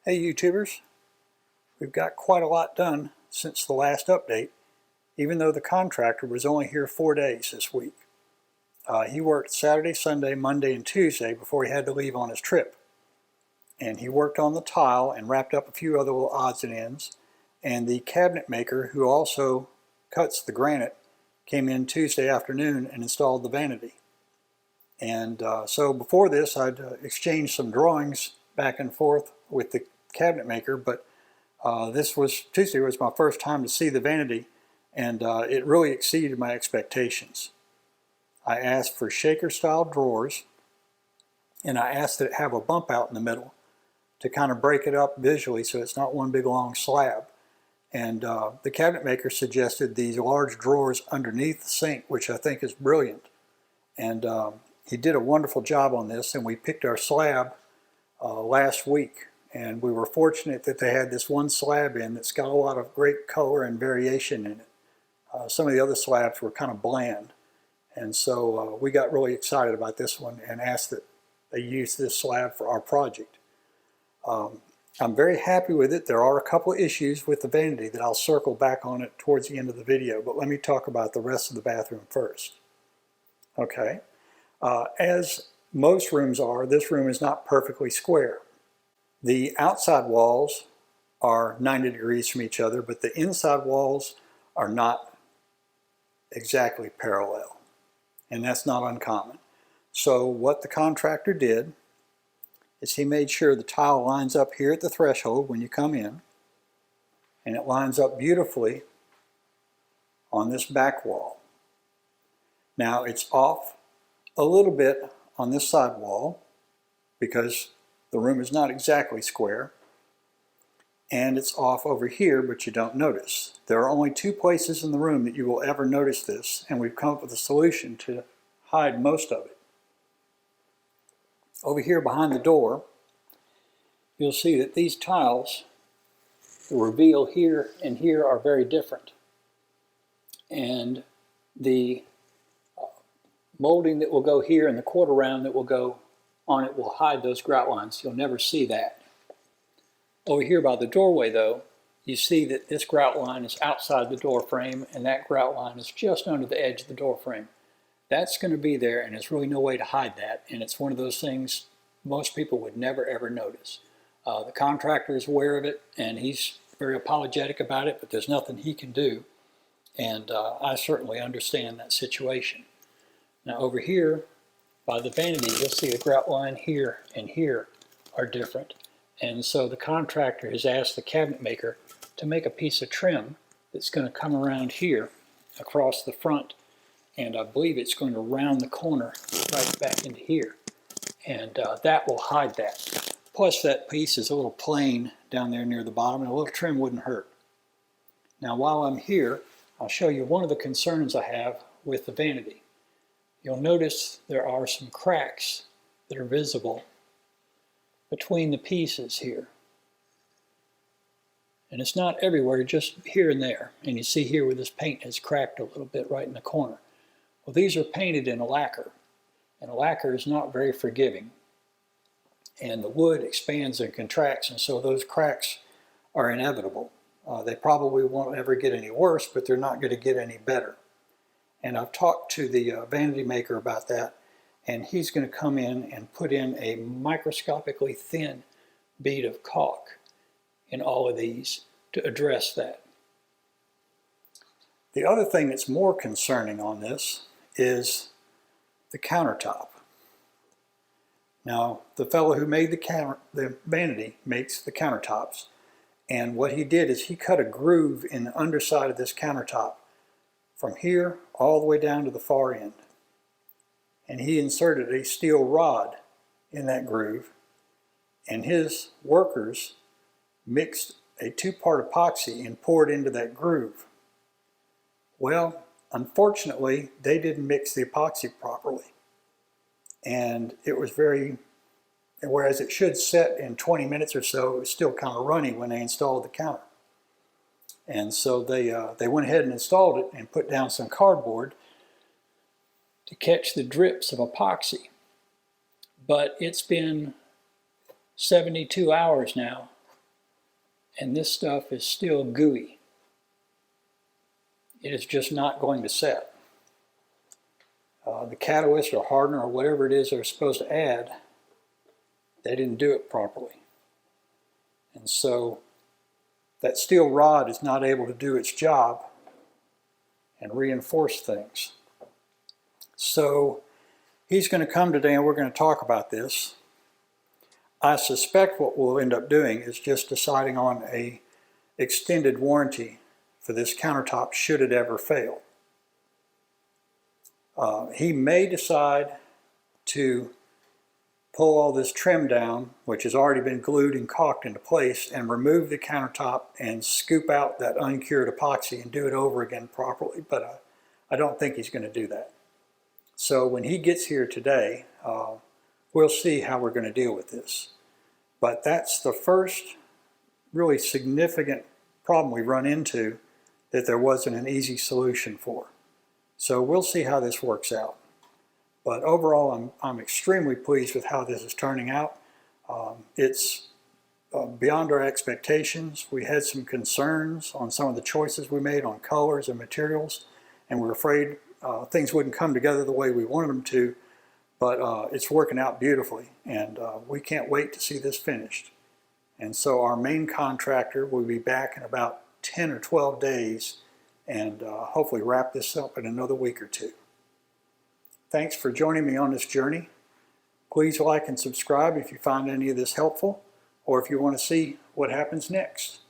Hey YouTubers, we've got quite a lot done since the last update, even though the contractor was only here 4 days this week. He worked Saturday, Sunday, Monday, and Tuesday before he had to leave on his trip. And he worked on the tile and wrapped up a few other little odds and ends. And the cabinet maker, who also cuts the granite, came in Tuesday afternoon and installed the vanity. And so before this, I'd exchanged some drawings back and forth with the cabinet maker, but Tuesday was my first time to see the vanity, and it really exceeded my expectations. I asked for shaker style drawers, and I asked that it have a bump out in the middle to kind of break it up visually so it's not one big long slab. And the cabinet maker suggested these large drawers underneath the sink, which I think is brilliant. And he did a wonderful job on this, and we picked our slab last week. And we were fortunate that they had this one slab in that's got a lot of great color and variation in it. Some of the other slabs were kind of bland. And so we got really excited about this one and asked that they use this slab for our project. I'm very happy with it. There are a couple of issues with the vanity that I'll circle back on it towards the end of the video, but let me talk about the rest of the bathroom first. Okay, as most rooms are, this room is not perfectly square. The outside walls are 90 degrees from each other, but the inside walls are not exactly parallel, and that's not uncommon. So what the contractor did is he made sure the tile lines up here at the threshold when you come in, and it lines up beautifully on this back wall. Now it's off a little bit on this side wall because the room is not exactly square, and it's off over here, but you don't notice. There are only two places in the room that you will ever notice this, and we've come up with a solution to hide most of it. Over here behind the door, you'll see that these tiles, the reveal here and here, are very different. And the molding that will go here and the quarter round that will go on it will hide those grout lines. You'll never see that. Over here by the doorway though, you see that this grout line is outside the door frame, and that grout line is just under the edge of the door frame. That's going to be there, and there's really no way to hide that, and it's one of those things most people would never ever notice. The contractor is aware of it, and he's very apologetic about it, but there's nothing he can do, and I certainly understand that situation. Now over here by the vanity, you'll see the grout line here and here are different. And so the contractor has asked the cabinet maker to make a piece of trim that's going to come around here across the front. And I believe it's going to round the corner right back into here. And that will hide that. Plus that piece is a little plain down there near the bottom, and a little trim wouldn't hurt. Now while I'm here, I'll show you one of the concerns I have with the vanity. You'll notice there are some cracks that are visible between the pieces here. And it's not everywhere, just here and there. And you see here where this paint has cracked a little bit right in the corner. Well, these are painted in a lacquer, and a lacquer is not very forgiving. And the wood expands and contracts, and so those cracks are inevitable. They probably won't ever get any worse, but they're not going to get any better. And I've talked to the vanity maker about that, and he's going to come in and put in a microscopically thin bead of caulk in all of these to address that. The other thing that's more concerning on this is the countertop. Now, the fellow who made the vanity makes the countertops, and what he did is he cut a groove in the underside of this countertop from here all the way down to the far end. And he inserted a steel rod in that groove, and his workers mixed a 2-part epoxy and poured into that groove. Well, unfortunately, they didn't mix the epoxy properly. And it was whereas it should set in 20 minutes or so, it was still kind of runny when they installed the counter. And so they went ahead and installed it and put down some cardboard to catch the drips of epoxy. But it's been 72 hours now and this stuff is still gooey. It is just not going to set. The catalyst or hardener or whatever it is they're supposed to add, they didn't do it properly. And so that steel rod is not able to do its job and reinforce things. So he's going to come today and we're going to talk about this. I suspect what we'll end up doing is just deciding on an extended warranty for this countertop should it ever fail. He may decide to pull all this trim down, which has already been glued and caulked into place, and remove the countertop and scoop out that uncured epoxy and do it over again properly, but I don't think he's going to do that. So when he gets here today, we'll see how we're going to deal with this. But that's the first really significant problem we run into that there wasn't an easy solution for. So we'll see how this works out. But overall, I'm extremely pleased with how this is turning out. It's beyond our expectations. We had some concerns on some of the choices we made on colors and materials, and we're afraid things wouldn't come together the way we wanted them to, but it's working out beautifully, and we can't wait to see this finished. And so our main contractor will be back in about 10 or 12 days and hopefully wrap this up in another week or two. Thanks for joining me on this journey. Please like and subscribe if you find any of this helpful, or if you want to see what happens next.